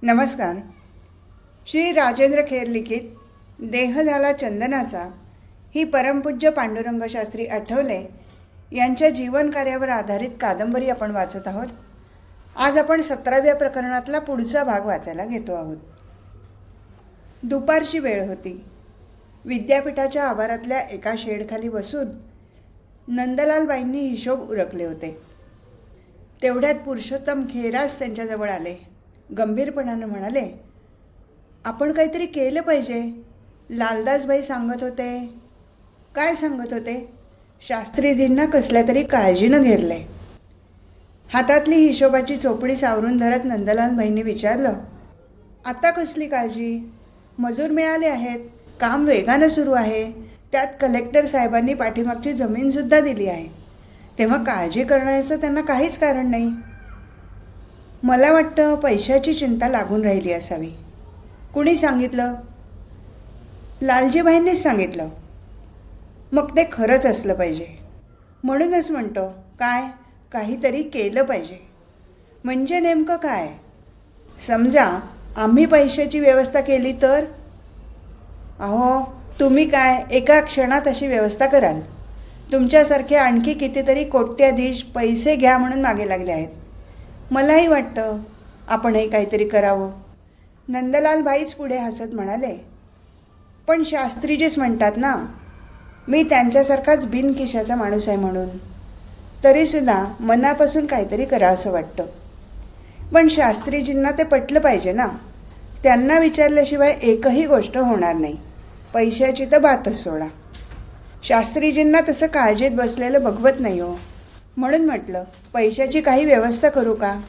नमस्कार. श्री राजेंद्र खेर लिखित देह झाला चंदनाचा ही परमपूज्य पांडुरंग शास्त्री आठवले यांच्या जीवनकार्यावर आधारित कादंबरी आपण वाचत आहोत. आज आपण 17व्या प्रकरणातला पुढचा भाग वाचायला घेतो आहोत. दुपारची वेळ होती. विद्यापीठाच्या आवारातल्या एका शेडखाली बसून नंदलालबाईंनी हिशोब उरकले होते. तेवढ्यात पुरुषोत्तम खेरास त्यांच्याजवळ आले. गंभीरपणानं म्हणाले, आपण काहीतरी केलं पाहिजे. लालदासबाई सांगत होते. काय सांगत होते? शास्त्रीजींना कसल्या तरी काळजीनं घेरले. हातातली हिशोबाची चोपडी सावरून धरत नंदलालबाईंनी विचारलं, आता कसली काळजी? मजूर मिळाले आहेत, काम वेगानं सुरू आहे, त्यात कलेक्टर साहेबांनी पाठीमागची जमीनसुद्धा दिली आहे, तेव्हा काळजी करण्याचं त्यांना काहीच कारण नाही. मला वाटतं पैशाची चिंता लागून राहिली असावी. कुणी सांगितलं? लालजीबाईंनीच सांगितलं. मग ते खरंच असलं पाहिजे. म्हणूनच म्हणतो, काय काहीतरी केलं पाहिजे. म्हणजे नेमकं काय? समजा आम्ही पैशाची व्यवस्था केली तर? अहो, तुम्ही काय एका क्षणात अशी व्यवस्था कराल? तुमच्यासारखे आणखी कितीतरी कोट्याधीश पैसे घ्या म्हणून मागे लागले आहेत. मलाही वाटतं आपणही काहीतरी करावं. नंदलालबाईच पुढे हसत म्हणाले, पण शास्त्रीजीच म्हणतात ना, मी त्यांच्यासारखाच बिनखिशाचा माणूस आहे म्हणून. तरीसुद्धा मनापासून काहीतरी करावंसं वाटतं. पण शास्त्रीजींना ते पटलं पाहिजे ना. त्यांना विचारल्याशिवाय एकही गोष्ट होणार नाही. पैशाची तर बातच सोडा. शास्त्रीजींना तसं काळजीत बसलेलं बघवत नाही हो. म्हणून म्हटलं, पैशाची काही व्यवस्था करू का?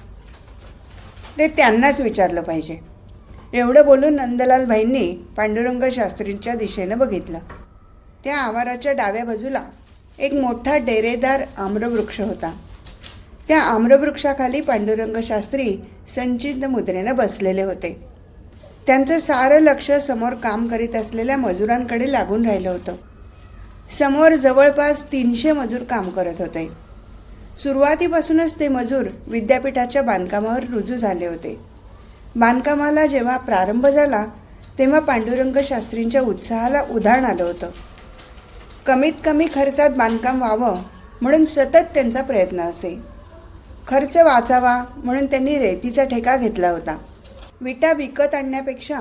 ते त्यांनाच विचारलं पाहिजे. एवढं बोलून नंदलालबाईंनी पांडुरंग शास्त्रींच्या दिशेनं बघितलं. त्या आवाराच्या डाव्या बाजूला एक मोठा डेरेदार आम्रवृक्ष होता. त्या आम्रवृक्षाखाली पांडुरंग शास्त्री संचित मुद्रेनं बसलेले होते. त्यांचं सारं लक्ष समोर काम करीत असलेल्या मजुरांकडे लागून राहिलं होतं. समोर जवळपास 300 मजूर काम करत होते. सुरुवातीपासूनच ते मजूर विद्यापीठाच्या बांधकामावर रुजू झाले होते. बांधकामाला जेव्हा प्रारंभ झाला तेव्हा पांडुरंग शास्त्रींच्या उत्साहाला उधाण आलं होतं. कमीत कमी खर्चात बांधकाम व्हावं म्हणून सतत त्यांचा प्रयत्न असे. खर्च वाचावा म्हणून त्यांनी रेतीचा ठेका घेतला होता. विटा विकत आणण्यापेक्षा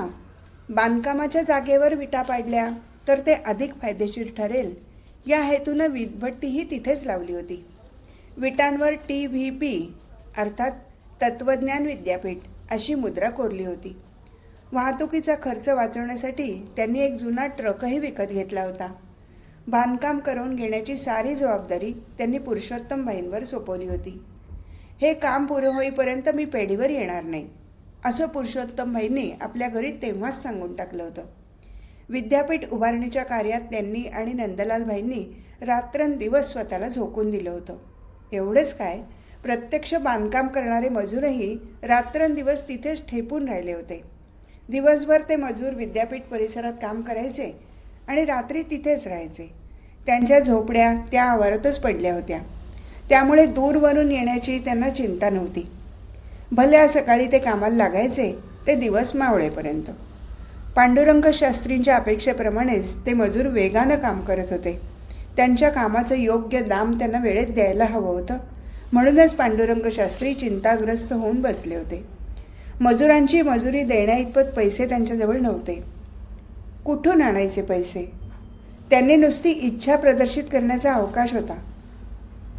बांधकामाच्या जागेवर विटा पाडल्या तर ते अधिक फायदेशीर ठरेल या हेतूनं वीजभट्टीही तिथेच लावली होती. विटांवर TVP अर्थात तत्त्वज्ञान विद्यापीठ अशी मुद्रा कोरली होती. वाहतुकीचा खर्च वाचवण्यासाठी त्यांनी एक जुना ट्रकही विकत घेतला होता. बांधकाम करून घेण्याची सारी जबाबदारी त्यांनी पुरुषोत्तमबाईंवर सोपवली होती. हे काम पुरे होईपर्यंत मी पेढीवर येणार नाही असं पुरुषोत्तमबाईंनी आपल्या घरी तेव्हाच सांगून टाकलं होतं. विद्यापीठ उभारणीच्या कार्यात त्यांनी आणि नंदलालबाईंनी रात्रंदिवस स्वतःला झोकून दिलं होतं. एवढंच काय, प्रत्यक्ष बांधकाम करणारे मजूरही रात्रंदिवस तिथेच ठेपून राहिले होते. दिवसभर ते मजूर विद्यापीठ परिसरात काम करायचे आणि रात्री तिथेच राहायचे. त्यांच्या झोपड्या त्या आवारातच पडल्या होत्या. त्यामुळे दूरवरून येण्याची त्यांना चिंता नव्हती. भल्या सकाळी ते कामाला लागायचे ते दिवस मावळेपर्यंत. पांडुरंग शास्त्रींच्या अपेक्षेप्रमाणेच ते मजूर वेगानं काम करत होते. त्यांच्या कामाचं योग्य दाम त्यांना वेळेत द्यायला हवं होतं. म्हणूनच पांडुरंग शास्त्री चिंताग्रस्त होऊन बसले होते. मजुरांची मजुरी देण्याइतपत पैसे त्यांच्याजवळ नव्हते. कुठून आणायचे पैसे? त्यांनी नुसती इच्छा प्रदर्शित करण्याचा अवकाश होता.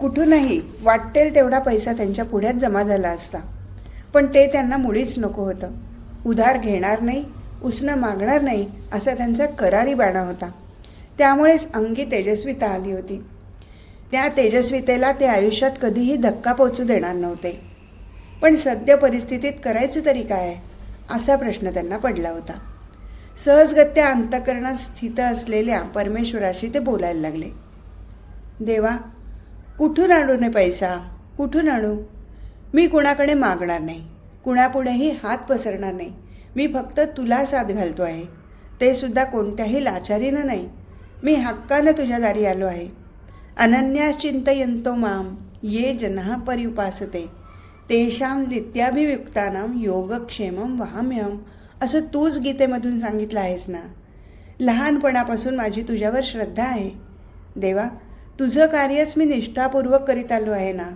कुठूनही वाटेल तेवढा पैसा त्यांच्या पुढ्यात जमा झाला असता. पण ते त्यांना मुळीच नको होतं. उधार घेणार नाही, उसनं मागणार नाही असा त्यांचा करारी बाणा होता. त्यामुळेच अंगी तेजस्विता आली होती. त्या तेजस्वितेला ते आयुष्यात कधीही धक्का पोचू देणार नव्हते. पण सद्य परिस्थितीत करायचं तरी काय असा प्रश्न त्यांना पडला होता. सहजगत्या अंतःकरणात स्थित असलेल्या परमेश्वराशी ते बोलायला लागले. देवा, कुठून आणू नये पैसा? कुठून आणू? मी कुणाकडे मागणार नाही, कुणापुढेही हात पसरणार नाही. मी फक्त तुला साथ घालतो आहे, ते सुद्धा कोणत्याही लाचारीनं नाही. मी हक्कानं तुझ्या दारी आलो आहे. अनन्या चिंतयंतो माम ये जनः पर्युपासते तेषां नित्याभियुक्तानां योगक्षेमं वहाम्यहम् असं तूच गीतेमधून सांगितलं आहेस ना. लहानपणापासून माझी तुझ्यावर श्रद्धा आहे. देवा, तुझं कार्यच मी निष्ठापूर्वक करीत आलो आहे ना.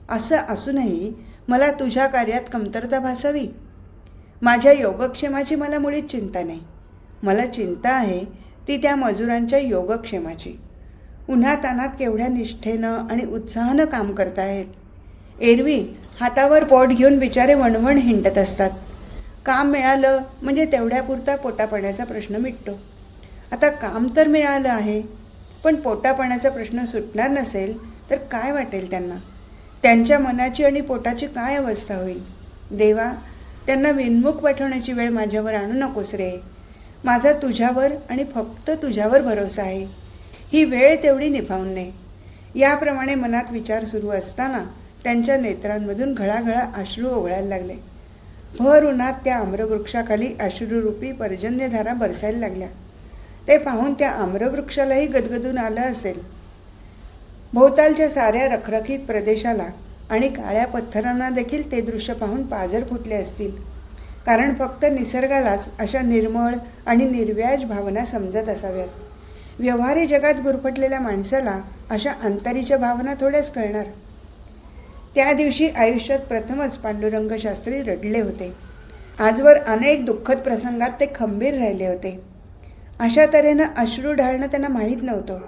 असं असूनही मला तुझ्या कार्यात कमतरता भासावी. माझ्या योगक्षेमाची मला मुळीच चिंता नाही. मला चिंता आहे ती त्या मजुरांच्या योगक्षेमाची. उन्हातान्हात केवढ्या निष्ठेनं आणि उत्साहानं काम करतायत. एरवी हातावर पोट घेऊन बिचारे वणवण हिंडत असतात. काम मिळालं म्हणजे तेवढ्यापुरता पोटापाण्याचा प्रश्न मिटतो. आता काम तर मिळालं आहे, पण पोटापाण्याचा प्रश्न सुटणार नसेल तर काय वाटेल त्यांना? त्यांच्या मनाची आणि पोटाची काय अवस्था होईल? देवा, त्यांना विनमुख पाठवण्याची वेळ माझ्यावर आणू नकोस रे. माझा तुझ्यावर आणि फक्त तुझ्यावर भरोसा आहे. ही वेळ तेवढी निभावून याप्रमाणे मनात विचार सुरू असताना त्यांच्या नेत्रांमधून घळाघळा अश्रू ओघळायला लागले. भर उन्हात त्या आम्रवृक्षाखाली अश्रुरूपी पर्जन्यधारा बरसायला लागल्या. ते पाहून त्या आम्रवृक्षालाही गदगदून आलं असेल. भोवतालच्या साऱ्या रखरखीत प्रदेशाला आणि काळ्या पत्थरांना देखील ते दृश्य पाहून पाझर फुटले असतील. कारण फक्त निसर्गालाच अशा निर्मळ आणि निर्व्याज भावना समजत असाव्यात. व्यवहारी जगात गुरफटलेल्या माणसाला अशा अंतरीच्या भावना थोड्याच कळणार. त्या दिवशी आयुष्यात प्रथमच पांडुरंग शास्त्री रडले होते. आजवर अनेक दुःखद प्रसंगात ते खंबीर राहिले होते. अशा तऱ्हेनं अश्रू ढाळणं त्यांना माहीत नव्हतं.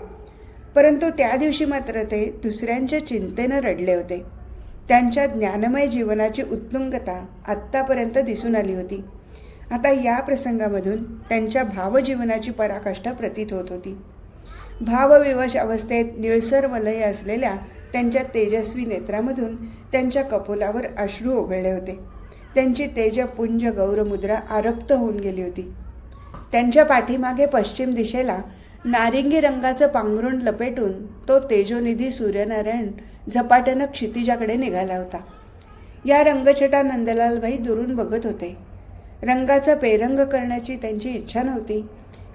परंतु त्या दिवशी मात्र ते दुसऱ्यांच्या चिंतेनं रडले होते. त्यांच्या ज्ञानमय जीवनाची उत्तुंगता आत्तापर्यंत दिसून आली होती. आता या प्रसंगामधून त्यांच्या भावजीवनाची पराकाष्ठा प्रतीत होत होती. भावविवश अवस्थेत निळसर वलय असलेल्या त्यांच्या तेजस्वी नेत्रामधून त्यांच्या कपोलावर अश्रू ओघळले होते. त्यांची तेजपुंज गौरमुद्रा आरक्त होऊन गेली होती. त्यांच्या पाठीमागे पश्चिम दिशेला नारिंगी रंगाचं पांघरुण लपेटून तो तेजोनिधी सूर्यनारायण झपाट्यानं क्षितिजाकडे निघाला होता. या रंगछटा नंदलालबाई दुरून बघत होते. रंगाचा पेरंग करण्याची त्यांची इच्छा नव्हती,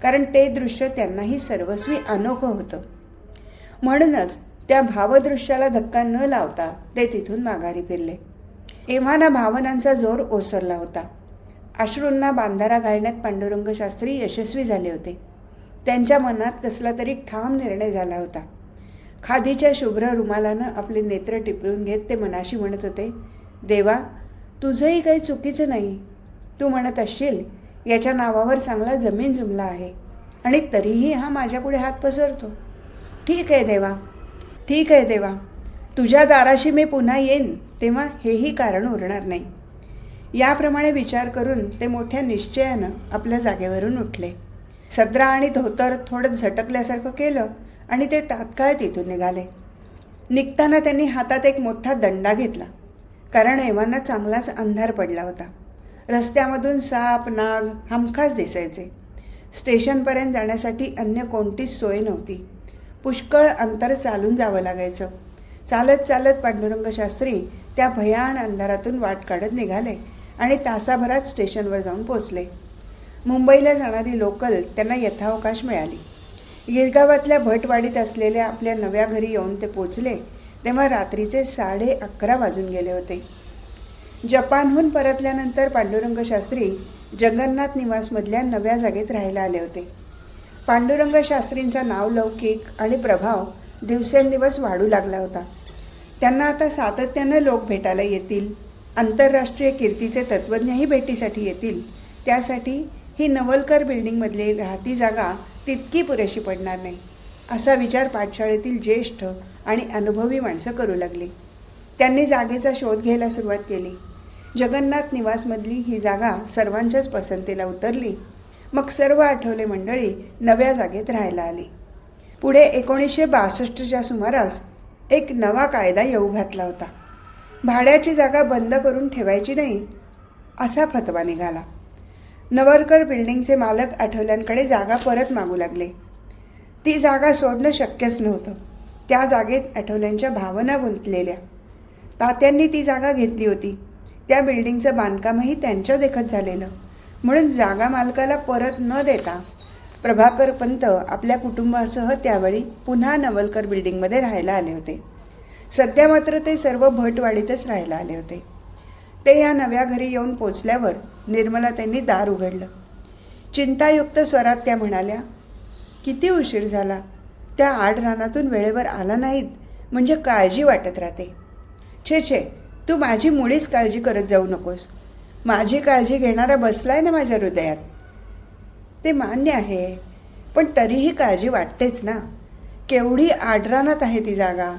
कारण ते दृश्य त्यांनाही सर्वस्वी अनोखं होतं. म्हणूनच त्या भावदृश्याला धक्का न लावता ते तिथून माघारी फिरले. एव्हाना भावनांचा जोर ओसरला होता. अश्रूंना बांधारा घालण्यात पांडुरंग शास्त्री यशस्वी झाले होते. त्यांच्या मनात कसला तरी ठाम निर्णय झाला होता. खादीच्या शुभ्र रुमालानं आपले नेत्र टिपरून घेत ते मनाशी म्हणत होते, देवा, तुझंही काही चुकीचं नाही. तू म्हणत असशील याच्या नावावर चांगला जमीन जुमला आहे आणि तरीही हा माझ्यापुढे हात पसरतो. ठीक आहे देवा, ठीक आहे देवा, तुझ्या दाराशी मी पुन्हा येईन तेव्हा हेही कारण उरणार नाही. याप्रमाणे विचार करून ते मोठ्या निश्चयानं आपल्या जागेवरून उठले. सदरा आणि धोतर थोडं झटकल्यासारखं केलं आणि ते तात्काळ तिथून निघाले. निघताना त्यांनी हातात एक मोठा दंडा घेतला, कारण एव्हाना चांगलाच अंधार पडला होता. रस्त्यामधून साप नाग हमखास दिसायचे. स्टेशनपर्यंत जाण्यासाठी अन्य कोणतीच सोय नव्हती. पुष्कळ अंतर चालून जावं लागायचं. चालत चालत पांडुरंग शास्त्री त्या भयान अंधारातून वाट काढत निघाले आणि तासाभरात स्टेशनवर जाऊन पोचले. मुंबईला जाणारी लोकल त्यांना यथावकाश मिळाली. गिरगावातल्या भटवाडीत असलेल्या आपल्या नव्या घरी येऊन ते पोचले तेव्हा रात्रीचे 11:30 वाजून गेले होते. जपानहून परतल्यानंतर पांडुरंग शास्त्री जगन्नाथ निवासमधल्या नव्या जागेत राहायला आले होते. पांडुरंग शास्त्रींचा नावलौकिक आणि प्रभाव दिवसेंदिवस वाढू लागला होता. त्यांना आता सातत्यानं लोक भेटायला येतील. आंतरराष्ट्रीय कीर्तीचे तत्त्वज्ञही भेटीसाठी येतील. त्यासाठी ही नवलकर बिल्डिंगमधली राहती जागा तितकी पुरेशी पडणार नाही, असा विचार पाठशाळेतील ज्येष्ठ आणि अनुभवी माणसं करू लागली. त्यांनी जागेचा शोध घ्यायला सुरुवात केली. जगन्नाथ निवासमधली ही जागा सर्वांच्याच पसंतीला उतरली. मग सर्व आठवले मंडळी नव्या जागेत राहायला आली. पुढे 1962च्या सुमारास एक नवा कायदा येऊ घातला होता. भाड्याची जागा बंद करून ठेवायची नाही, असा फतवा निघाला. नवलकर बिल्डिंगचे मालक आठवल्यांकडे जागा परत मागू लागले. ती जागा सोडणं शक्यच नव्हतं. त्या जागेत आठवल्यांच्या भावना गुंतलेल्या. तात्यांनी ती जागा घेतली होती. त्या बिल्डिंगचं बांधकामही त्यांच्या देखत झालेलं. म्हणून जागा मालकाला परत न देता प्रभाकर पंत आपल्या कुटुंबासह त्यावेळी पुन्हा नवलकर बिल्डिंगमध्ये राहायला आले होते. सध्या मात्र ते सर्व भटवाडीतच राहायला आले होते. ते या नव्या घरी येऊन पोचल्यावर निर्मला त्यांनी दार उघडलं. चिंतायुक्त स्वरात त्या म्हणाल्या, किती उशीर झाला. त्या आड रानातून वेळेवर आला नाहीत म्हणजे काळजी वाटत राहते. छे छे, तू माझी मुळीच काळजी करत जाऊ नकोस. माझी काळजी घेणारा बसलाय ना माझ्या हृदयात. ते मान्य आहे, पण तरीही काळजी वाटतेच ना. केवढी आडरानात आहे ती जागा.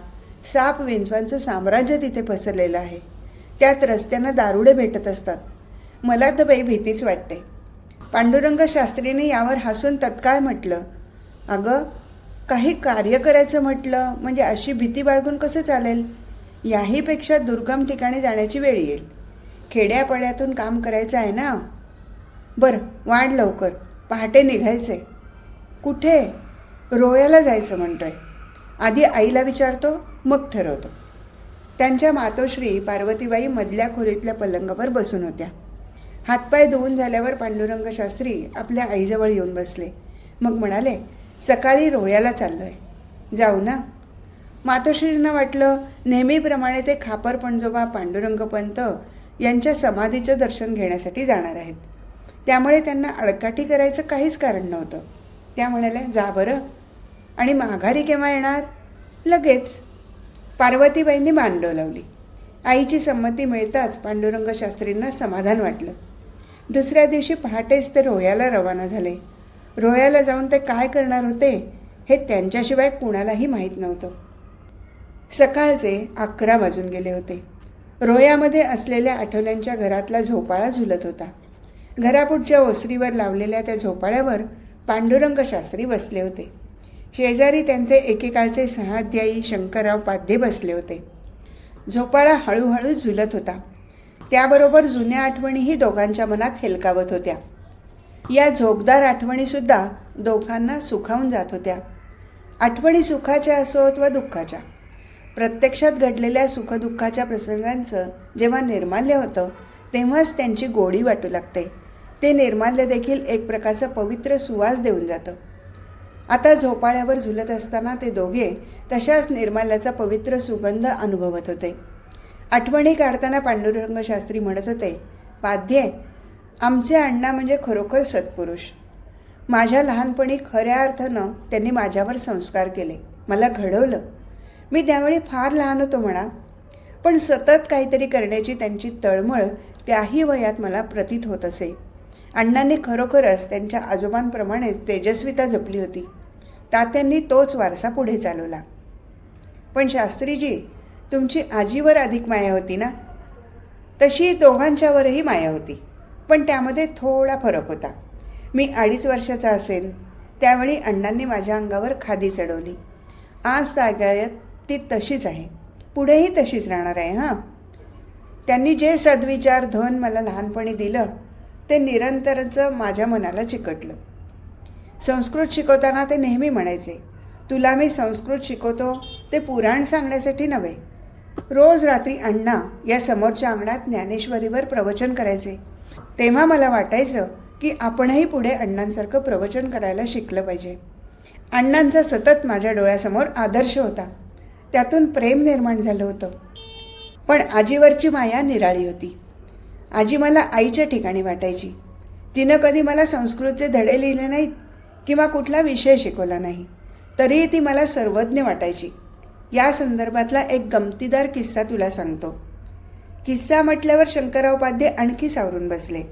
साप विंचवांचं साम्राज्य तिथे पसरलेलं आहे. त्यात रस्त्यांना दारुडे भेटत असतात. मला तर बाई भीतीच वाटते. पांडुरंग शास्त्रीने यावर हसून तत्काळ म्हटलं, अगं, काही कार्य करायचं म्हटलं म्हणजे अशी भीती बाळगून कसं चालेल. याहीपेक्षा दुर्गम ठिकाणी जाण्याची वेळ येईल. खेड्यापाड्यातून काम करायचं आहे ना. बरं, वाढ लवकर, पहाटे निघायचंय. कुठे? रोयाला जायचं म्हणतोय. आधी आईला विचारतो, मग ठरवतो. त्यांच्या मातोश्री पार्वतीबाई मधल्या खोलीतल्या पलंगावर बसून होत्या. हातपाय धुवून झाल्यावर पांडुरंग शास्त्री आपल्या आईजवळ येऊन बसले. मग म्हणाले, सकाळी रोयाला चाललोय, जाऊ ना. मातोश्रींना वाटलं नेहमीप्रमाणे ते खापर पणजोबा पांडुरंगपंत यांच्या समाधीचं दर्शन घेण्यासाठी जाणार आहेत. त्यामुळे त्यांना अडकाठी करायचं काहीच कारण नव्हतं. त्या म्हणाल्या, जा बरं. आणि माघारी केव्हा येणार? लगेच. पार्वतीबाईंनी मान डोलावली. आईची संमती मिळताच पांडुरंग शास्त्रींना समाधान वाटलं. दुसऱ्या दिवशी पहाटेच ते रोह्याला रवाना झाले. रोह्याला जाऊन ते काय करणार होते हे त्यांच्याशिवाय कुणालाही माहीत नव्हतं. सकाळचे 11 वाजून गेले होते. रोह्यामध्ये असलेल्या आठवल्यांच्या घरातला झोपाळा झुलत होता. घरापुढच्या ओसरीवर लावलेल्या त्या झोपाळ्यावर पांडुरंग शास्त्री बसले होते. शेजारी त्यांचे एकेकाळचे सहाध्यायी शंकरराव पाध्ये बसले होते. झोपाळा हळूहळू झुलत होता. त्याबरोबर जुन्या आठवणीही दोघांच्या मनात हेलकावत होत्या. या झोपदार आठवणीसुद्धा दोघांना सुखावून जात होत्या. आठवणी सुखाच्या असोत व दुःखाच्या. प्रत्यक्षात घडलेल्या सुखदुःखाच्या प्रसंगांचं जेव्हा निर्माल्य होतं तेव्हाच त्यांची गोडी वाटू लागते. ते निर्माल्य देखील एक प्रकारचा पवित्र सुवास देऊन जातं. आता झोपाळ्यावर झुलत असताना ते दोघे तशाच निर्माल्याचा पवित्र सुगंध अनुभवत होते. आठवणी काढताना पांडुरंग शास्त्री म्हणत होते, पाध्ये, आमचे अण्णा म्हणजे खरोखर सत्पुरुष. माझ्या लहानपणी खऱ्या अर्थानं त्यांनी माझ्यावर संस्कार केले, मला घडवलं. मी त्यावेळी फार लहान होतो म्हणा, पण सतत काहीतरी करण्याची त्यांची तळमळ त्याही वयात मला प्रतीत होत असे. अण्णांनी खरोखरच त्यांच्या आजोबांप्रमाणेच तेजस्विता जपली होती. तात्यांनी तोच वारसा पुढे चालवला. पण शास्त्रीजी, तुमची आजीवर अधिक माया होती ना? तशी दोघांच्यावरही माया होती, पण त्यामध्ये थोडा फरक होता. मी 2.5 वर्षाचा असेन त्यावेळी अण्णांनी माझ्या अंगावर खादी चढवली. आज तागायत ती तशीच आहे, पुढेही तशीच राहणार आहे. हां, त्यांनी जे सद्विचार धन मला लहानपणी दिलं ते निरंतरचं माझ्या मनाला चिकटलं. संस्कृत शिकवताना ते नेहमी म्हणायचे, तुला मी संस्कृत शिकवतो ते पुराण सांगण्यासाठी नव्हे. रोज रात्री अण्णा या समोरच्या अंगणात ज्ञानेश्वरीवर प्रवचन करायचे. तेव्हा मला वाटायचं की आपणही पुढे अण्णांसारखं प्रवचन करायला शिकलं पाहिजे. अण्णांचा सतत माझ्या डोळ्यासमोर आदर्श होता. त्यातून प्रेम निर्माण झालं होतं. पण आजीवरची माया निराळी होती. आजी मला आईच्या ठिकाणी वाटायची. तिनं कधी मला संस्कृतचे धडे लिहिले नाहीत किंवा कुठला विषय शिकवला नाही, तरीही ती मला सर्वज्ञ वाटायची. या संदर्भातला एक गमतीदार किस्सा तुला सांगतो. किस्सा म्हटल्यावर शंकरराव पाध्ये आणखी सावरून बसले.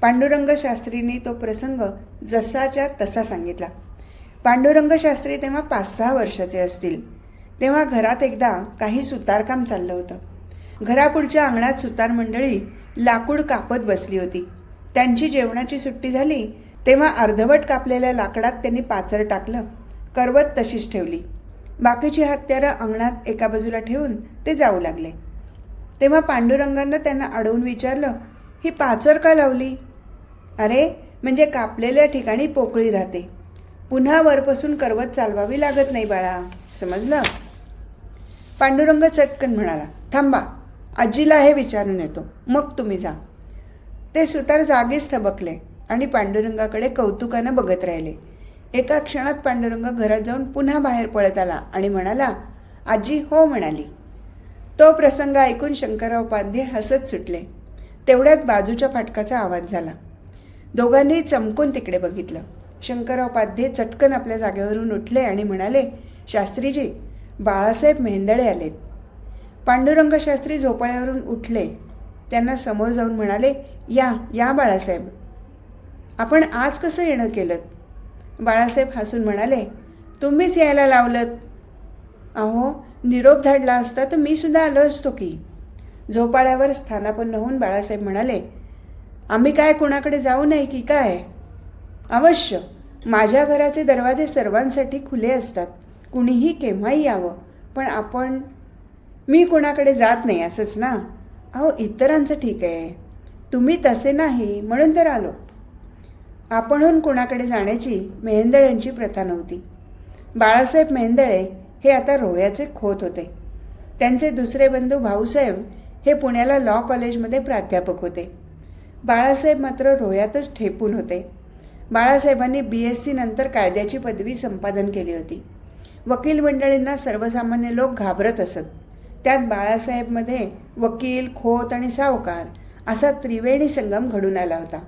पांडुरंग शास्त्रींनी तो प्रसंग जसाच्या तसा सांगितला. पांडुरंग शास्त्री तेव्हा 5-6 वर्षाचे असतील. तेव्हा घरात एकदा काही सुतारकाम चाललं होतं. घरापुढच्या अंगणात सुतार मंडळी लाकूड कापत बसली होती. त्यांची जेवणाची सुट्टी झाली तेव्हा अर्धवट कापलेल्या लाकडात त्यांनी पाचर टाकलं. करवत तशीच ठेवली. बाकीची हत्यारं अंगणात एका बाजूला ठेवून ते जाऊ लागले. तेव्हा पांडुरंगानं त्यांना अडवून विचारलं, ही पाचर का लावली? अरे, म्हणजे कापलेल्या ठिकाणी पोकळी राहते. पुन्हा वरपासून करवत चालवावी लागत नाही बाळा, समजलं? पांडुरंग चटकन म्हणाला, थांबा, आजीला हे विचारून येतो, मग तुम्ही जा. ते सुतार जागीच थबकले आणि पांडुरंगाकडे कौतुकानं बघत राहिले. एका क्षणात पांडुरंग घरात जाऊन पुन्हा बाहेर पळत आला आणि म्हणाला, आजी हो म्हणाली. तो प्रसंग ऐकून शंकरराव पाध्ये हसत सुटले. तेवढ्यात बाजूच्या फाटकाचा आवाज झाला. दोघांनी चमकून तिकडे बघितलं. शंकरराव पाध्ये चटकन आपल्या जागेवरून उठले आणि म्हणाले, शास्त्रीजी, बाळासाहेब मेहेंदळे आलेत. पांडुरंग शास्त्री झोपाळ्यावरून उठले. त्यांना समोर जाऊन म्हणाले, या या बाळासाहेब, आपण आज कसं येणं केलं? बाळासाहेब हसून म्हणाले, तुम्हीच यायला लावलंत. अहो, निरोप धाडला असता तर मी सुद्धा आलो असतो की. झोपाळ्यावर स्थानापन्न होऊन बाळासाहेब म्हणाले, आम्ही काय कुणाकडे जाऊ नये की काय? अवश्य, माझ्या घराचे दरवाजे सर्वांसाठी खुले असतात. कुणीही केव्हाही यावं. पण मी कुणाकडे जात नाही असंच ना? अहो, इतरांचं ठीक आहे, तुम्ही तसे नाही म्हणून तर आलो. आपणहून कुणाकडे जाण्याची मेहेंदळ्यांची प्रथा नव्हती. बाळासाहेब मेहेंदळे हे आता रोह्याचे खोत होते. त्यांचे दुसरे बंधू भाऊसाहेब हे पुण्याला लॉ कॉलेजमध्ये प्राध्यापक होते. बाळासाहेब मात्र रोह्यातच ठेपून होते. बाळासाहेबांनी BSc नंतर कायद्याची पदवी संपादन केली होती. वकील मंडळींना सर्वसामान्य लोक घाबरत असत. त्यात बाळासाहेबमध्ये वकील, खोत आणि सावकार असा त्रिवेणी संगम घडून आला होता.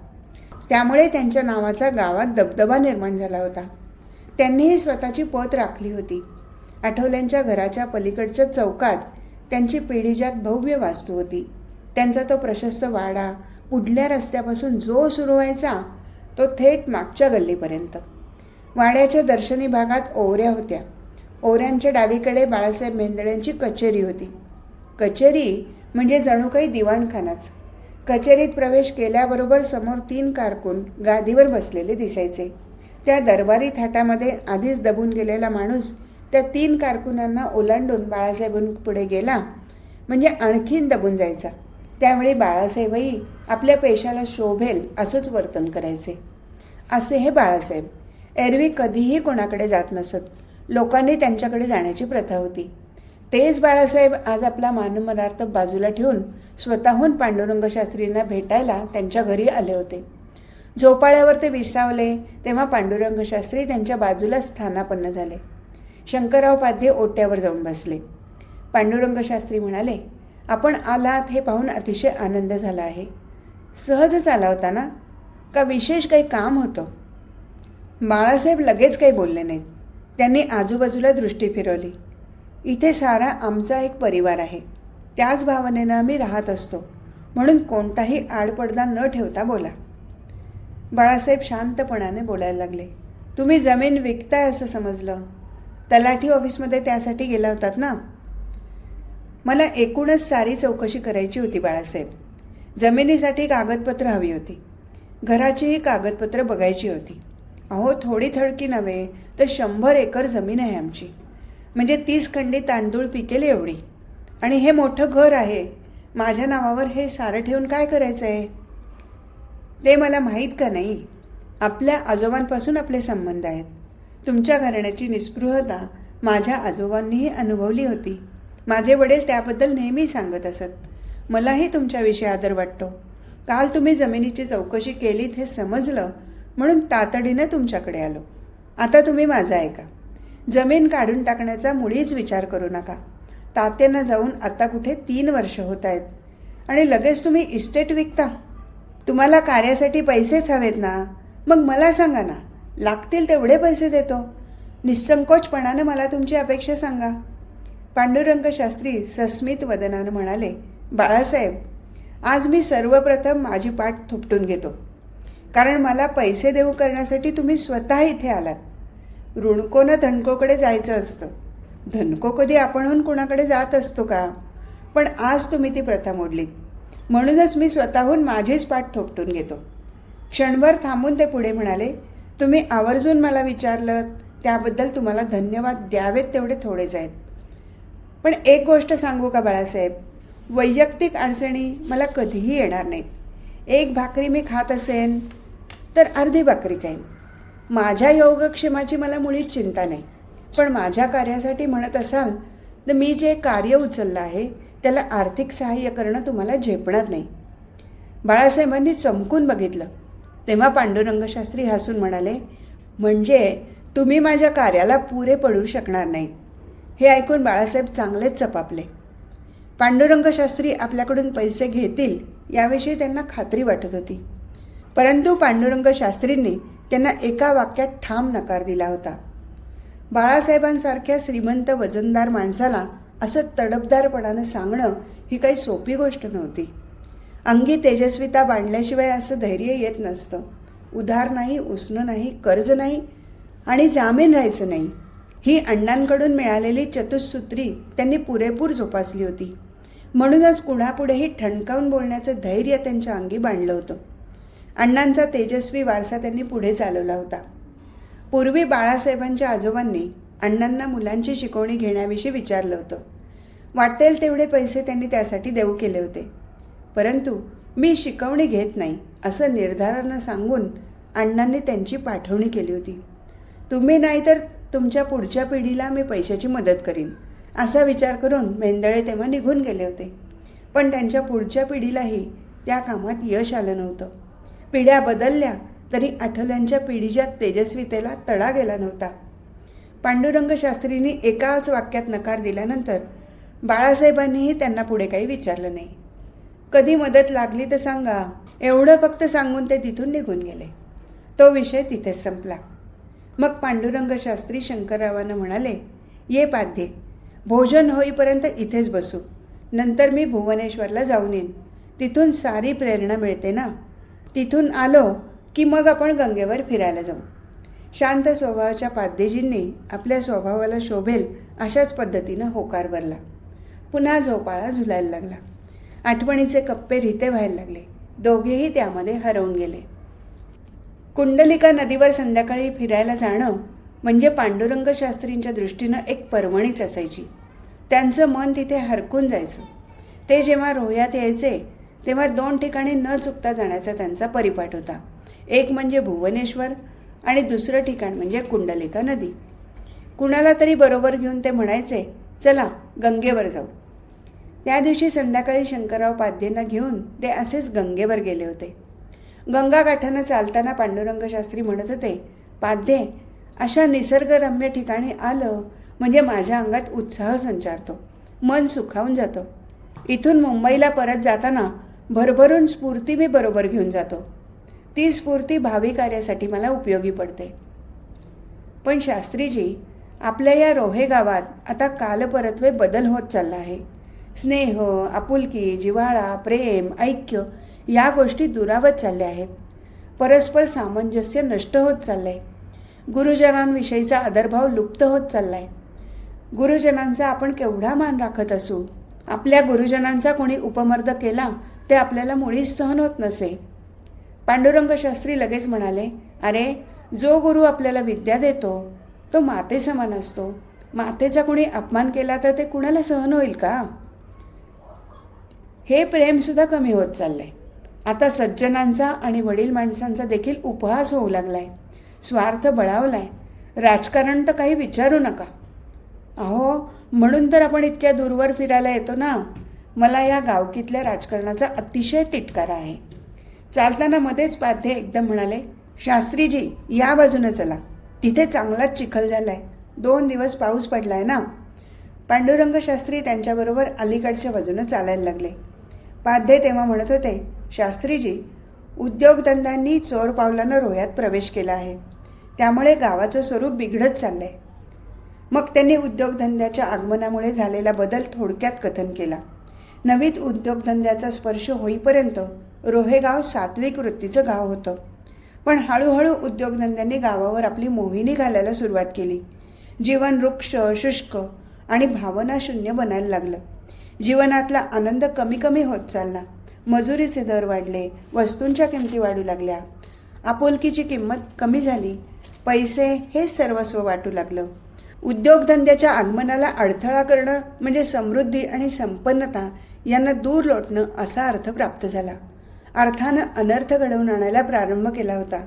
त्यामुळे त्यांच्या नावाचा गावात दबदबा निर्माण झाला होता. त्यांनीही स्वतःची पत राखली होती. आठवल्यांच्या घराच्या पलीकडच्या चौकात त्यांची पेढीजात भव्य वास्तू होती. त्यांचा तो प्रशस्त वाडा पुढल्या रस्त्यापासून जो सुरू व्हायचा तो थेट मागच्या गल्लीपर्यंत. वाड्याच्या दर्शनी भागात ओवऱ्या होत्या. ओवऱ्यांच्या डावीकडे बाळासाहेब मेहेंदळ्यांची कचेरी होती. कचेरी म्हणजे जणू काही दिवाणखानाच. कचेरीत प्रवेश केल्याबरोबर समोर 3 कारकून गादीवर बसलेले दिसायचे. त्या दरबारी थाटामध्ये आधीच दबून गेलेला माणूस त्या 3 कारकुनांना ओलांडून बाळासाहेबांपुढे गेला म्हणजे आणखीन दबून जायचा. त्यावेळी बाळासाहेबही आपल्या पेशाला शोभेल असंच वर्तन करायचे. असे हे बाळासाहेब एरवी कधीही कोणाकडे जात नसत. लोकांनी त्यांच्याकडे जाण्याची प्रथा होती. तेच बाळासाहेब आज आपला मानमरार्थ बाजूला ठेवून स्वतःहून पांडुरंग शास्त्रींना भेटायला त्यांच्या घरी आले होते. झोपाळ्यावर ते विसावले तेव्हा पांडुरंग शास्त्री त्यांच्या बाजूला स्थानापन्न झाले. शंकरराव पाध्ये ओट्यावर जाऊन बसले. पांडुरंग शास्त्री म्हणाले, आपण आलात हे पाहून अतिशय आनंद झाला आहे. सहजच आला होता ना, का विशेष काही काम होतं? बाळासाहेब लगेच काही बोलले नाहीत. त्यांनी आजूबाजूला दृष्टी फिरवली. इथे सारा आमचा एक परिवार आहे. त्याच भावनेनं आम्ही राहत असतो, म्हणून कोणताही आडपडदा न ठेवता बोला. बाळासाहेब शांतपणाने बोलायला लागले. तुम्ही जमीन विकताय असं समजलं. तलाठी ऑफिसमध्ये त्यासाठी गेला होतात ना? मला एकूणच सारी चौकशी करायची होती बाळासाहेब. जमिनीसाठी कागदपत्र हवी होती. घराचीही कागदपत्र बघायची होती. अहो, थोडी थडकी नव्हे तर 100 एकर जमीन आहे आमची. म्हणजे 30 खंडी तांदूळ पिकेल एवढी. आणि हे मोठं घर आहे. माझ्या नावावर हे सारं ठेवून काय करायचं आहे? ते मला माहीत का नाही? आपल्या आजोबांपासून आपले संबंध आहेत. तुमच्या घराण्याची निस्पृहता माझ्या आजोबांनीही अनुभवली होती. माझे वडील त्याबद्दल नेहमी सांगत असत. मलाही तुमच्याविषयी आदर वाटतो. काल तुम्ही जमिनीची चौकशी केलीत हे समजलं म्हणून तातडीनं तुमच्याकडे आलो. आता तुम्ही माझं ऐका. जमीन काढून टाकण्याचा मुळीच विचार करू नका. तात्यांना जाऊन आता कुठे 3 वर्ष होत आहेत आणि लगेच तुम्ही इस्टेट विकता? तुम्हाला कार्यासाठी पैसेच हवेत ना? मग मला सांगा ना, लागतील तेवढे पैसे देतो. निसंकोचपणानं मला तुमची अपेक्षा सांगा. पांडुरंग शास्त्री सस्मित वदनानं म्हणाले, बाळासाहेब, आज मी सर्वप्रथम माझी पाठ थोपटून घेतो. कारण मला पैसे देऊ करण्यासाठी तुम्ही स्वतः इथे आलात. ऋणकोनं धनकोकडे जायचं असतं. धनको कधी आपणहून कुणाकडे जात असतो का? पण आज तुम्ही ती प्रथा मोडलीत. म्हणूनच मी स्वतःहून माझीच पाठ थोपटून घेतो. क्षणभर थांबून ते पुढे म्हणाले, तुम्ही आवर्जून मला विचारलं त्याबद्दल तुम्हाला धन्यवाद द्यावेत तेवढे थोडेच आहेत. पण एक गोष्ट सांगू का बाळासाहेब? वैयक्तिक अडचणी मला कधीही येणार नाहीत. 1 भाकरी मी खात असेन तर अर्धी भाकरी खाईन. माझ्या योगक्षेमाची मला मुळीच चिंता नाही. पण माझ्या कार्यासाठी म्हणत असाल तर मी जे कार्य उचललं आहे त्याला आर्थिक सहाय्य करणं तुम्हाला झेपणार नाही. बाळासाहेबांनी चमकून बघितलं. तेव्हा पांडुरंग शास्त्री हसून म्हणाले, म्हणजे तुम्ही माझ्या कार्याला पुरे पडू शकणार नाहीत. हे ऐकून बाळासाहेब चांगलेच चपापले. पांडुरंग शास्त्री आपल्याकडून पैसे घेतील याविषयी त्यांना खात्री वाटत होती. परंतु पांडुरंग शास्त्रींनी त्यांना एका वाक्यात ठाम नकार दिला होता. बाळासाहेबांसारख्या श्रीमंत वजनदार माणसाला असं तडफदारपणानं सांगणं ही काही सोपी गोष्ट नव्हती. अंगी तेजस्विता बांधल्याशिवाय असं धैर्य येत नसतं. उधार नाही, उसणं नाही, कर्ज नाही आणि जामीन राहायचं नाही, ही अण्णांकडून मिळालेली चतुसूत्री त्यांनी पुरेपूर जोपासली होती. म्हणूनच कुणापुढेही ठणकावून बोलण्याचं धैर्य त्यांच्या अंगी बांधलं होतं. अण्णांचा तेजस्वी वारसा त्यांनी पुढे चालवला होता. पूर्वी बाळासाहेबांच्या आजोबांनी अण्णांना मुलांची शिकवणी घेण्याविषयी विचारलं होतं. वाटेल तेवढे पैसे त्यांनी त्यासाठी देऊ केले होते. परंतु मी शिकवणी घेत नाही असं निर्धारानं सांगून अण्णांनी त्यांची पाठवणी केली होती. तुम्ही नाही तर तुमच्या पुढच्या पिढीला मी पैशाची मदत करीन असा विचार करून मेंदळे तेव्हा निघून गेले होते. पण त्यांच्या पुढच्या पिढीलाही त्या कामात यश आलं नव्हतं. पिढ्या बदलल्या तरी आठवल्यांच्या पिढीच्या तेजस्वितेला तडा गेला नव्हता. पांडुरंग शास्त्रींनी एकाच वाक्यात नकार दिल्यानंतर बाळासाहेबांनीही त्यांना पुढे काही विचारलं नाही. कधी मदत लागली तर सांगा एवढं फक्त सांगून ते तिथून निघून गेले. तो विषय तिथेच संपला. मग पांडुरंग शास्त्री शंकररावांना म्हणाले, ये पाध्ये, भोजन होईपर्यंत इथेच बसू. नंतर मी भुवनेश्वरला जाऊन येईन. तिथून सारी प्रेरणा मिळते ना. तिथून आलो की मग आपण गंगेवर फिरायला जाऊ. शांत स्वभावाच्या पाध्येजींनी आपल्या स्वभावाला शोभेल अशाच पद्धतीनं होकार भरला. पुन्हा झोपाळा झुलायला लागला. आठवणीचे कप्पे रिते व्हायला लागले. दोघेही त्यामध्ये हरवून गेले. कुंडलिका नदीवर संध्याकाळी फिरायला जाणं म्हणजे पांडुरंग शास्त्रींच्या दृष्टीनं एक पर्वणीच असायची. त्यांचं मन तिथे हरकून जायचं. ते जेव्हा रोह्यात यायचे तेव्हा 2 ठिकाणी न चुकता जाण्याचा त्यांचा परिपाठ होता. एक म्हणजे भुवनेश्वर आणि दुसरं ठिकाण म्हणजे कुंडलिका नदी. कुणाला तरी बरोबर घेऊन ते म्हणायचे, चला गंगेवर जाऊ. त्या दिवशी संध्याकाळी शंकरराव पाध्येंना घेऊन ते असेच गंगेवर गेले होते. गंगाकाठानं चालताना पांडुरंग शास्त्री म्हणत होते, पाध्ये, अशा निसर्गरम्य ठिकाणी आलं म्हणजे माझ्या अंगात उत्साह संचारतो, मन सुखावून जातं. इथून मुंबईला परत जाताना भरभरून स्फूर्ती मी बरोबर घेऊन जातो. ती स्फूर्ती भावी कार्यासाठी मला उपयोगी पडते. पण शास्त्रीजी, आपल्या या रोहे गावात आता कालपरत्वे बदल होत चालला आहे. स्नेह, आपुलकी, जिव्हाळा, प्रेम, ऐक्य या गोष्टी दुरावत चालल्या आहेत. परस्पर सामंजस्य नष्ट होत चाललंय. गुरुजनांविषयीचा आदरभाव लुप्त होत चाललाय. गुरुजनांचा आपण केवढा मान राखत असू, आपल्या गुरुजनांचा कोणी उपमर्द केला ते आपल्याला मुळीच सहन होत नसे. पांडुरंग शास्त्री लगेच म्हणाले, अरे, जो गुरु आपल्याला विद्या देतो तो माते समान असतो. मातेचा कोणी अपमान केला तर ते कुणाला सहन होईल का? हे प्रेमसुद्धा कमी होत चाललंय. आता सज्जनांचा आणि वडील माणसांचा देखील उपहास होऊ लागलाय. स्वार्थ बळावलाय. राजकारण तर काही विचारू नका. अहो, म्हणून तर आपण इतक्या दूरवर फिरायला येतो ना. मला या गावकीतल्या राजकारणाचा अतिशय तिटकारा आहे. चालताना मध्येच पाध्ये एकदम म्हणाले, शास्त्रीजी, या बाजूने चला. तिथे चांगलाच चिखल झालाय. 2 दिवस पाऊस पडलाय ना. पांडुरंग शास्त्री त्यांच्याबरोबर अलीकडच्या बाजूने चालायला लागले. पाध्ये तेव्हा म्हणत होते, शास्त्रीजी, उद्योगधंद्यांनी चोर पावलानं रोह्यात प्रवेश केला आहे. त्यामुळे गावाचं स्वरूप बिघडत चाललंय. मग त्यांनी उद्योगधंद्याच्या आगमनामुळे झालेला बदल थोडक्यात कथन केला. नवीन उद्योगधंद्याचा स्पर्श होईपर्यंत रोहेगाव सात्विक वृत्तीचं गाव होतं. पण हळूहळू उद्योगधंद्यांनी गावावर आपली मोहिनी घालायला सुरुवात केली. जीवन वृक्ष, शुष्क आणि भावनाशून्य बनायला लागलं. जीवनातला आनंद कमी कमी होत चालला. मजुरीचे दर वाढले, वस्तूंच्या किमती वाढू लागल्या, आपुलकीची किंमत कमी झाली, पैसे हेच सर्वस्व वाटू लागलं. उद्योगधंद्याच्या आगमनाला अडथळा करणं म्हणजे समृद्धी आणि संपन्नता यांना दूर लोटणं असा अर्थ प्राप्त झाला. अर्थानं अनर्थ घडवून आणायला प्रारंभ केला होता.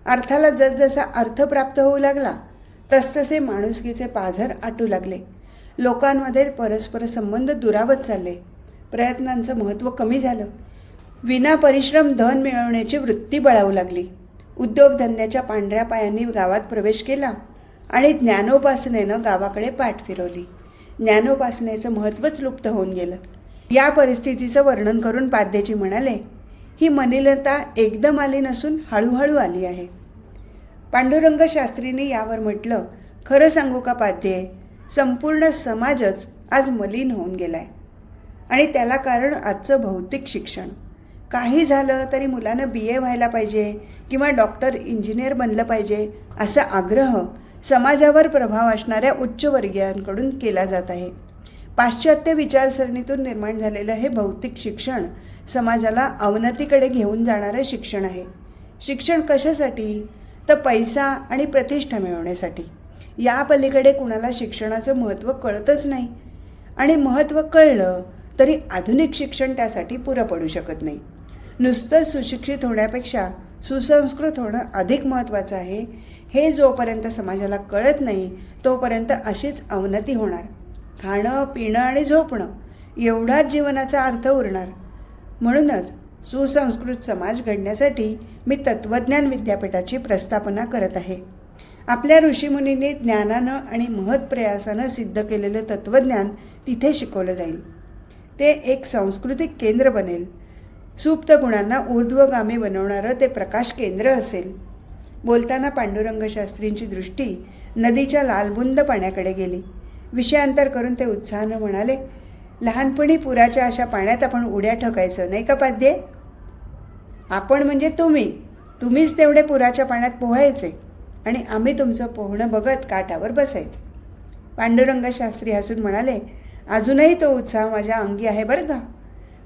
अर्थाला जसजसा अर्थ प्राप्त होऊ लागला तसतसे माणुसकीचे पाझर आटू लागले. लोकांमध्ये परस्पर संबंध दुरावत चालले. प्रयत्नांचं महत्त्व कमी झालं. विना परिश्रम धन मिळवण्याची वृत्ती बळावू लागली. उद्योगधंद्याच्या पांढऱ्या पायांनी गावात प्रवेश केला आणि ज्ञानोपासनेनं गावाकडे पाठ फिरवली. ज्ञानोपासनेचं महत्त्वच लुप्त होऊन गेलं. या परिस्थितीचं वर्णन करून पाद्यजी म्हणाले, ही मलिनता एकदम आली नसून हळूहळू आली आहे. पांडुरंग शास्त्रींनी यावर म्हटलं, खरं सांगू का पाध्ये, संपूर्ण समाजच आज मलिन होऊन गेलाय आणि त्याला कारण आजचं भौतिक शिक्षण. काही झालं तरी मुलानं BA व्हायला पाहिजे किंवा डॉक्टर इंजिनियर बनलं पाहिजे असा आग्रह समाजावर प्रभाव असणाऱ्या उच्चवर्गीयांकडून केला जात आहे. पाश्चात्य विचारसरणीतून निर्माण झालेलं हे भौतिक शिक्षण समाजाला अवनतीकडे घेऊन जाणारं शिक्षण आहे. शिक्षण कशासाठी? तर पैसा आणि प्रतिष्ठा मिळवण्यासाठी. या पलीकडे कुणाला शिक्षणाचं महत्त्व कळतच नाही आणि महत्त्व कळलं तरी आधुनिक शिक्षण त्यासाठी पुरं पडू शकत नाही. नुसतं सुशिक्षित होण्यापेक्षा सुसंस्कृत होणं अधिक महत्त्वाचं आहे. हे जोपर्यंत समाजाला कळत नाही तोपर्यंत अशीच अवनती होणार. खाणं पिणं आणि झोपणं एवढाच जीवनाचा अर्थ उरणार. म्हणूनच सुसंस्कृत समाज घडण्यासाठी मी तत्त्वज्ञान विद्यापीठाची प्रस्थापना करत आहे. आपल्या ऋषीमुनींनी ज्ञानानं आणि महत्प्रयासानं सिद्ध केलेलं तत्त्वज्ञान तिथे शिकवलं जाईल. ते एक सांस्कृतिक केंद्र बनेल. सुप्त गुणांना ऊर्ध्वगामी बनवणारं ते प्रकाश केंद्र असेल. बोलताना पांडुरंग शास्त्रींची दृष्टी नदीच्या लालबुंद पाण्याकडे गेली. विषयांतर करून ते उत्साहानं म्हणाले, लहानपणी पुराच्या अशा पाण्यात आपण उड्या ठोकायचं नाही का पाध्ये? आपण म्हणजे तुम्हीच तेवढे पुराच्या पाण्यात पोहायचे आणि आम्ही तुमचं पोहणं बघत काठावर बसायचं. पांडुरंग शास्त्री हसून म्हणाले, अजूनही तो उत्साह माझ्या अंगी आहे बरं का.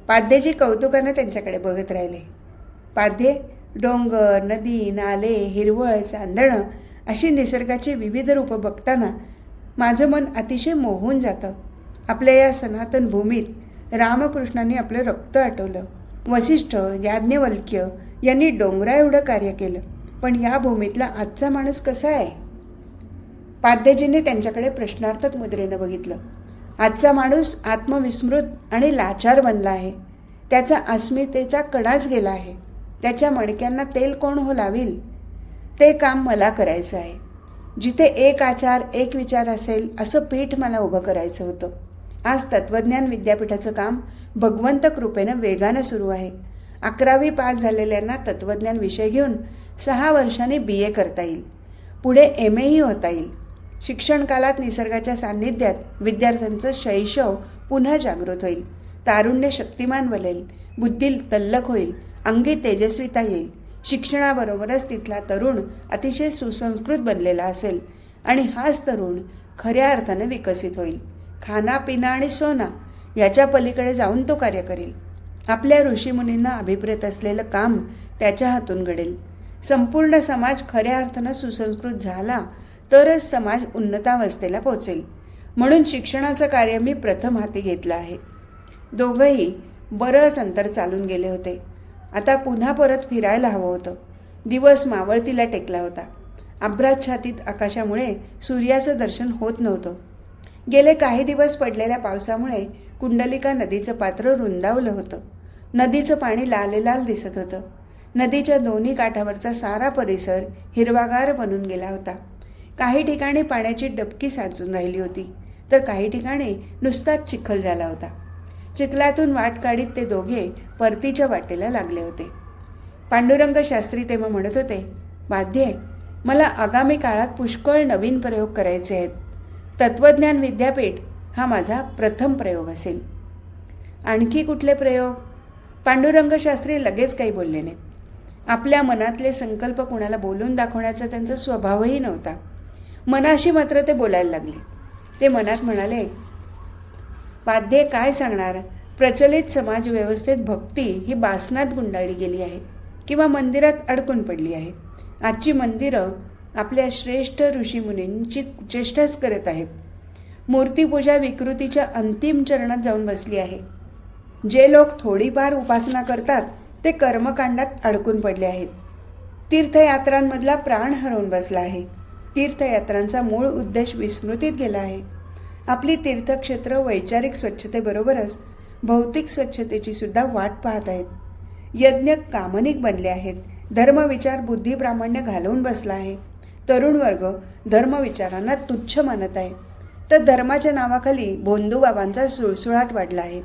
पाध्येजी कौतुकानं त्यांच्याकडे बघत राहिले. पाध्ये, डोंगर, नदी, नाले, हिरवळ, चांदणं अशी निसर्गाची विविध रूपं बघताना माझं मन अतिशय मोहून जातं. आपल्या या सनातन भूमीत रामकृष्णांनी आपलं रक्त आटवलं. वसिष्ठ, याज्ञवल्क्य यांनी डोंगरा एवढं कार्य केलं. पण या भूमीतला आजचा माणूस कसा आहे? पाध्येजींनी त्यांच्याकडे प्रश्नार्थक मुद्रेनं बघितलं. आजचा माणूस आत्मविस्मृत आणि लाचार बनला आहे. त्याचा अस्मितेचा कडाच गेला आहे. त्याच्या मणक्यांना तेल कोण हो लावील? ते काम मला करायचं आहे. जिथे एक आचार एक विचार असेल असं पीठ मला उभं करायचं होतं. आज तत्त्वज्ञान विद्यापीठाचं काम भगवंत कृपेनं वेगानं सुरू आहे. 11वी पास झालेल्यांना तत्त्वज्ञान विषय घेऊन 6 वर्षांनी BA करता येईल. पुढे MAही होता येईल. शिक्षण कालात निसर्गाच्या सान्निध्यात विद्यार्थ्यांचं शैशव पुन्हा जागृत होईल. तारुण्य शक्तिमान बनेल. बुद्धी तल्लख होईल. अंगी तेजस्विता येईल. शिक्षणाबरोबरच तिथला तरुण अतिशय सुसंस्कृत बनलेला असेल आणि हाच तरुण खऱ्या अर्थानं विकसित होईल. खाना पिना आणि सोना याच्या पलीकडे जाऊन तो कार्य करेल. आपल्या ऋषीमुनींना अभिप्रेत असलेलं काम त्याच्या हातून घडेल. संपूर्ण समाज खऱ्या अर्थानं सुसंस्कृत झाला तरच समाज उन्नतावस्थेला पोचेल. म्हणून शिक्षणाचं कार्य मी प्रथम हाती घेतलं आहे. दोघंही बरंच अंतर चालून गेले होते. आता पुन्हा परत फिरायला हवं होतं. दिवस मावळतीला टेकला होता. अभ्राच्छादित आकाशामुळे सूर्याचं दर्शन होत नव्हतं. गेले काही दिवस पडलेल्या पावसामुळे कुंडलिका नदीचं पात्र रुंदावलं होतं. नदीचं पाणी लालेलाल दिसत होतं. नदीच्या दोन्ही काठावरचा सारा परिसर हिरवागार बनून गेला होता. काही ठिकाणी पाण्याची डबकी साचून राहिली होती तर काही ठिकाणी नुसताच चिखल झाला होता. चिखलातून वाट काढीत ते दोघे परतीच्या वाटेला लागले होते. पांडुरंग शास्त्री तेव्हा म्हणत होते, पाध्ये, मला आगामी काळात पुष्कळ नवीन प्रयोग करायचे आहेत. तत्त्वज्ञान विद्यापीठ हा माझा प्रथम प्रयोग असेल. आणखी कुठले प्रयोग? पांडुरंग शास्त्री लगेच काही बोलले नाहीत. आपल्या मनातले संकल्प कुणाला बोलून दाखवण्याचा त्यांचा स्वभावही नव्हता. मनाशी मात्र ते बोलायला लागले. ते मनात म्हणाले, पाध्ये, काय सांगणार? प्रचलित समाजव्यवस्थेत भक्ती ही बासनात गुंडाळली गेली आहे किंवा मंदिरात अडकून पडली आहे. आजची मंदिरं आपल्या श्रेष्ठ ऋषीमुनींची चेष्टाच करत आहेत. मूर्तीपूजा विकृतीच्या अंतिम चरणात जाऊन बसली आहे. जे लोक थोडीफार उपासना करतात ते कर्मकांडात अडकून पडले आहेत. तीर्थयात्रांमधला प्राण हरवून बसला आहे. तीर्थयात्रांचा मूळ उद्देश विस्मृतीत गेला आहे. आपली तीर्थक्षेत्र वैचारिक स्वच्छतेबरोबरच भौतिक स्वच्छतेची सुद्धा वाट पाहत आहेत. यज्ञ कामनिक बनले आहेत. धर्मविचार बुद्धिप्रामाण्य घालवून बसला आहे. तरुण वर्ग धर्मविचारांना तुच्छ मानत आहे. तर धर्माच्या नावाखाली भोंदूबाबांचा सुळसुळाट वाढला आहे.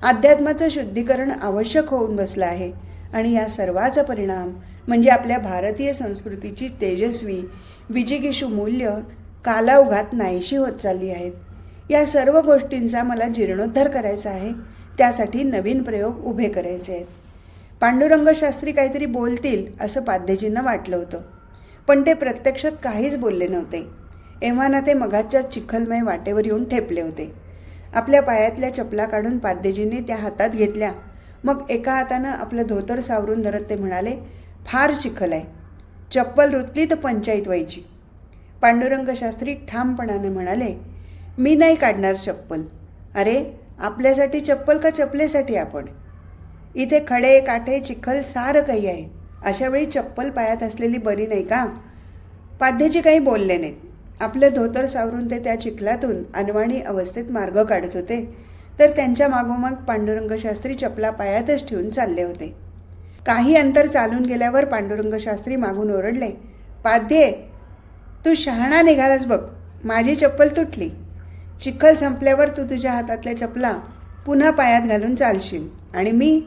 अध्यात्माचं शुद्धीकरण आवश्यक होऊन बसलं आहे आणि या सर्वाचा परिणाम म्हणजे आपल्या भारतीय संस्कृतीची तेजस्वी विजिगीषू मूल्य कालाउघात नाहीशी होत चालली आहेत। या सर्व गोष्टींचा मला जीर्णोद्धार करायचा आहे, त्यासाठी नवीन प्रयोग उभे करायचे आहेत। पांडुरंग शास्त्री काहीतरी बोलतील असं पाध्यजींना वाटलं होतं, पण ते प्रत्यक्षात काहीच बोलले नव्हते। एव्हाना ते मगाच्या चिखलमय वाटेवर येऊन ठेपले होते। आपल्या पायातल्या चपला काढून पाध्यजींनी त्या हातात घेतल्या, मग एका हातानं आपलं धोतर सावरून धरत ते म्हणाले, फार चिखल आहे, चप्पल रुतली तर पंचायत व्हायची। पांडुरंग शास्त्री ठामपणाने म्हणाले, मी नाही काढणार चप्पल। अरे, आपल्यासाठी चप्पल का चपलेसाठी आपण? इथे खडे काठे चिखल सारं काही आहे, अशावेळी चप्पल पायात असलेली बरी नाही का? पाध्यजी काही बोलले नाहीत। आपलं धोतर सावरून ते त्या चिखलातून अनवाणी अवस्थेत मार्ग काढत होते, तर त्यांच्या मागोमाग पांडुरंग शास्त्री चपला पायातच ठेवून चालले होते। काही अंतर चालून गेल्यावर पांडुरंग शास्त्री मागून ओरडले, पाध्ये, तू शहाणा निघालास बघ, माझी चप्पल तुटली। चिखल संपल्यावर तू तुझ्या हातातल्या चपला पुन्हा पायात घालून चालशील आणि मी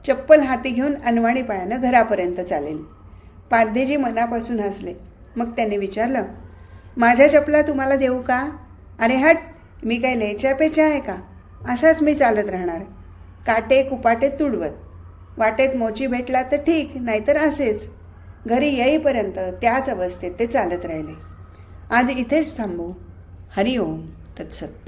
चप्पल हाती घेऊन अनवाणी पायानं घरापर्यंत चालेल। पाध्यजी मनापासून हसले। मग त्याने विचारलं, माझ्या चपला तुम्हाला देऊ का? अरे हट, मी काय लेच्यापेच्या आहे का? असाच मी चालत राहणार, काटे कुपाटे तुडवत। वाटेत मोची भेटला तर ठीक, नाहीतर असेच। घरी येईपर्यंत त्याच अवस्थेत ते चालत राहिले। आज इथेच थांबू। हरिओम तत्सत।